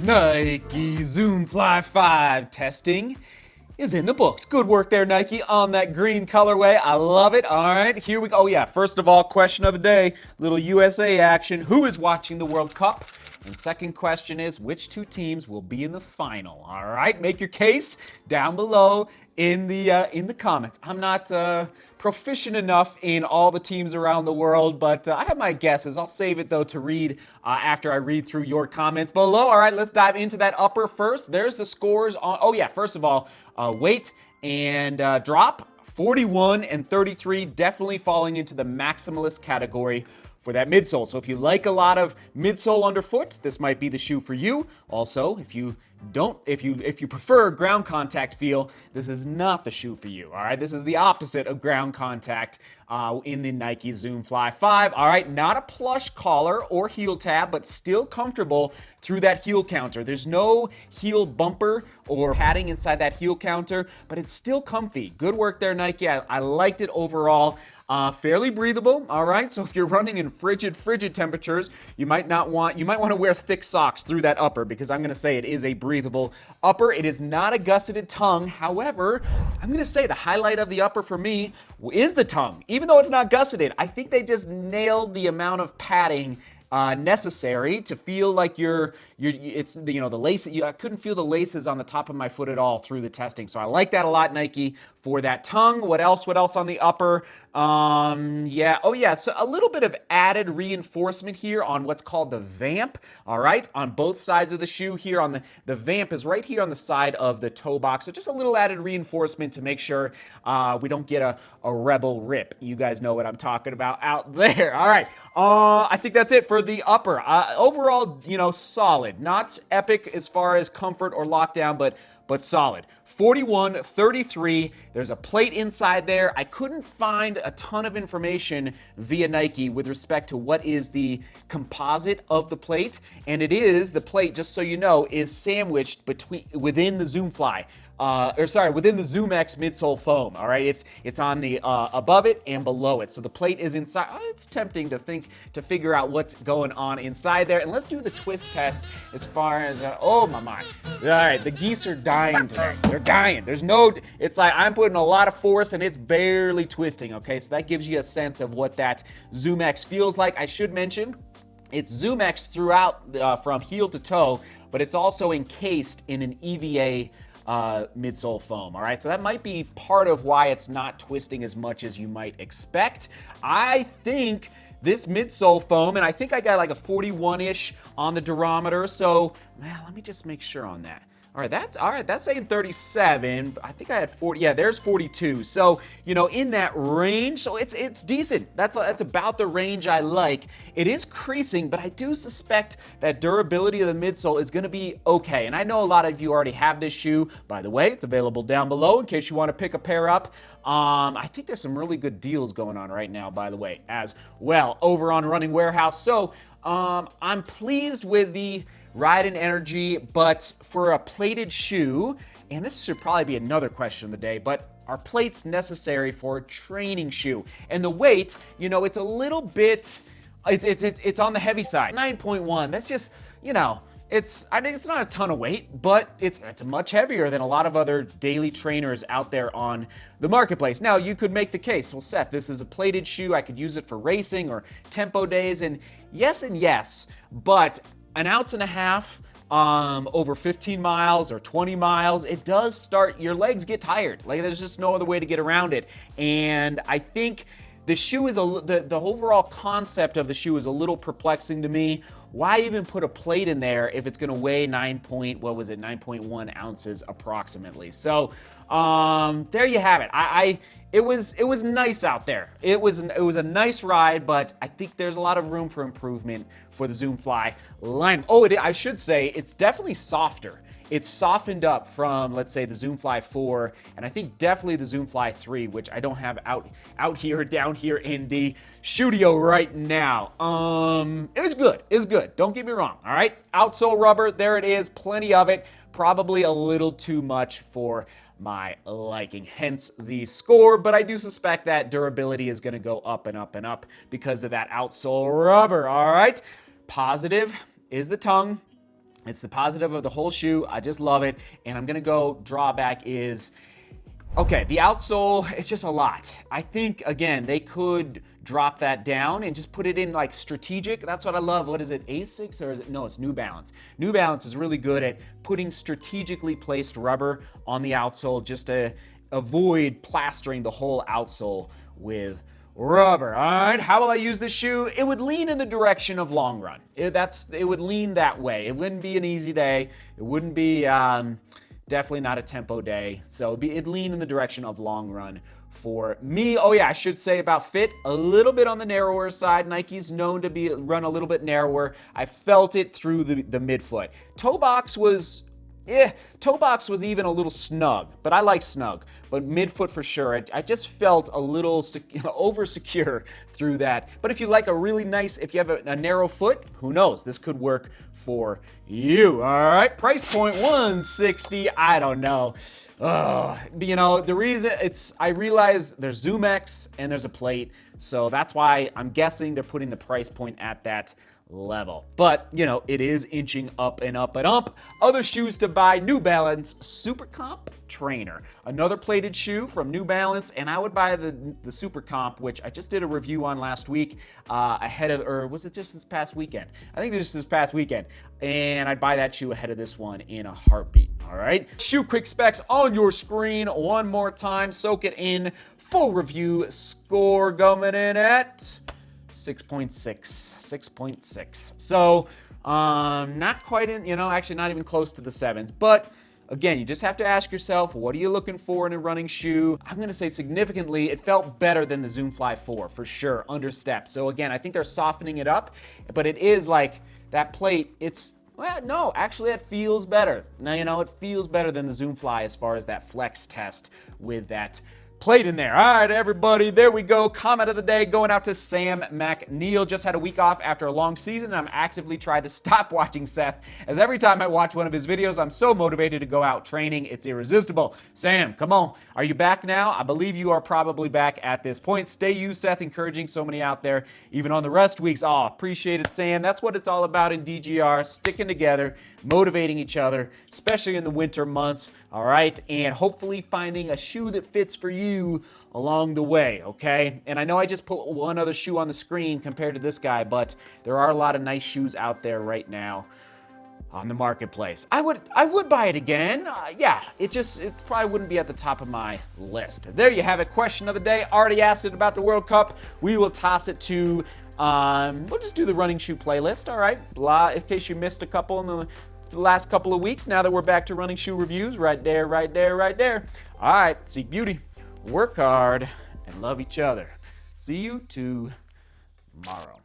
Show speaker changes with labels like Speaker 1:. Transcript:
Speaker 1: Nike ZoomFly 5 testing is in the books. Good work there, Nike, on that green colorway. I love it. All right, here we go. Oh, yeah, first of all, question of the day, little USA action. Who is watching the World Cup? And second question is, which two teams will be in the final? All right, make your case down below in the comments. I'm not proficient enough in all the teams around the world, but I have my guesses. I'll save it, though, to read after I read through your comments below. All right, let's dive into that upper first. There's the scores on, oh, yeah, first of all, weight and drop. 41 and 33, definitely falling into the maximalist category for that midsole. So if you like a lot of midsole underfoot, this might be the shoe for you. Also, if you prefer ground contact feel, this is not the shoe for you. All right, this is the opposite of ground contact in the Nike ZoomFly 5. All right, not a plush collar or heel tab, but still comfortable through that heel counter. There's no heel bumper or padding inside that heel counter, but it's still comfy. Good work there, Nike. I liked it overall. Fairly breathable, all right? So if you're running in frigid temperatures, you might want to wear thick socks through that upper, because I'm going to say it is a breathable upper. It is not a gusseted tongue. However, I'm going to say the highlight of the upper for me is the tongue. Even though it's not gusseted, I think they just nailed the amount of padding necessary to feel like it's the lace. I couldn't feel the laces on the top of my foot at all through the testing. So I like that a lot, Nike, for that tongue. What else on the upper? So a little bit of added reinforcement here on what's called the vamp. All right, on both sides of the shoe here. On the vamp is right here on the side of the toe box. So just a little added reinforcement to make sure we don't get a rebel rip. You guys know what I'm talking about out there. All right, I think that's it for the upper. Overall, solid. Not epic as far as comfort or lockdown, but solid. 41, 33. There's a plate inside there. I couldn't find a ton of information via Nike with respect to what is the composite of the plate. And the plate, just so you know, is sandwiched within the ZoomFly. Within the ZoomX midsole foam. All right, it's on the above it and below it. So the plate is inside. It's tempting to figure out what's going on inside there. And let's do the twist test as far as oh my mind. All right, the geese are dying today. They're dying. It's like I'm putting a lot of force and it's barely twisting. Okay, so that gives you a sense of what that ZoomX feels like. I should mention, it's ZoomX throughout from heel to toe, but it's also encased in an EVA midsole foam. All right, so that might be part of why it's not twisting as much as you might expect. I think this midsole foam, and I think I got like a 41-ish on the durometer, so let me just make sure on that. All right, that's saying 37. I think I had 40. Yeah, there's 42. So, in that range. So it's decent. That's about the range I like. It is creasing, but I do suspect that durability of the midsole is going to be okay. And I know a lot of you already have this shoe. By the way, it's available down below in case you want to pick a pair up. I think there's some really good deals going on right now, by the way, as well, over on Running Warehouse. So, I'm pleased with the ride and energy, but for a plated shoe, and this should probably be another question of the day, but are plates necessary for a training shoe? And the weight, it's a little bit, it's on the heavy side. 9.1, that's just, I think it's not a ton of weight, but it's much heavier than a lot of other daily trainers out there on the marketplace. Now, you could make the case, well, Seth, this is a plated shoe. I could use it for racing or tempo days, and yes, but an ounce and a half over 15 miles or 20 miles, it does start, your legs get tired. Like, there's just no other way to get around it. And I think the shoe is the overall concept of the shoe is a little perplexing to me. Why even put a plate in there if it's going to weigh 9.1 ounces approximately? So there you have it. It was nice out there. It was a nice ride, but I think there's a lot of room for improvement for the ZoomFly line. I should say it's definitely softer. It's softened up from, let's say, the ZoomFly 4, and I think definitely the ZoomFly 3, which I don't have down here in the studio right now. It was good. It's good. Don't get me wrong. All right. Outsole rubber. There it is. Plenty of it. Probably a little too much for my liking, hence the score, but I do suspect that durability is going to go up and up and up because of that outsole rubber. All right. Positive is the tongue. It's the positive of the whole shoe. I just love it. And I'm going to go drawback is, okay, the outsole, it's just a lot. I think, again, they could drop that down and just put it in like strategic. That's what I love. What is it, Asics or is it? No, it's New Balance. New Balance is really good at putting strategically placed rubber on the outsole just to avoid plastering the whole outsole with rubber. All right, how will I use this shoe? It would lean in the direction of long run. It would lean that way. It wouldn't be an easy day. It wouldn't be definitely not a tempo day. So it'd lean in the direction of long run for me. Oh yeah, I should say about fit, a little bit on the narrower side. Nike's known to run a little bit narrower. I felt it through the midfoot. Toe box was even a little snug, but I like snug. But midfoot for sure, I just felt a little over secure through that. But if you like a really nice, if you have a narrow foot, who knows? This could work for you. All right, price point $160. I don't know. The reason I realize there's ZoomX and there's a plate, so that's why I'm guessing they're putting the price point at that level. But, it is inching up and up and up. Other shoes to buy, New Balance Super Comp Trainer. Another plated shoe from New Balance, and I would buy the Super Comp, which I just did a review on last week, or was it just this past weekend? I think it was just this past weekend. And I'd buy that shoe ahead of this one in a heartbeat. All right. Shoe quick specs on your screen one more time. Soak it in. Full review score coming in at 6.6. So, not quite in, actually not even close to the 7s. But again, you just have to ask yourself, what are you looking for in a running shoe? I'm going to say significantly, it felt better than the ZoomFly 4 for sure, under step. So again, I think they're softening it up, but it is like that plate, actually it feels better. Now, it feels better than the ZoomFly as far as that flex test with that plate in there. All right, everybody, there we go. Comment of the day going out to Sam McNeil. Just had a week off after a long season, and I'm actively trying to stop watching Seth, as every time I watch one of his videos, I'm so motivated to go out training. It's irresistible. Sam, come on. Are you back now? I believe you are probably back at this point. Stay you, Seth, encouraging so many out there, even on the rest weeks. Oh, appreciate it, Sam. That's what it's all about in DGR, sticking together, motivating each other, especially in the winter months. All right, and hopefully finding a shoe that fits for you along the way, okay? And I know I just put one other shoe on the screen compared to this guy, but there are a lot of nice shoes out there right now on the marketplace. I would buy it again. It probably wouldn't be at the top of my list. There you have it. Question of the day. Already asked it about the World Cup. We will toss it to, we'll just do the running shoe playlist, all right? In case you missed a couple in the last couple of weeks, now that we're back to running shoe reviews, right there. All right, seek beauty, work hard, and love each other. See you tomorrow.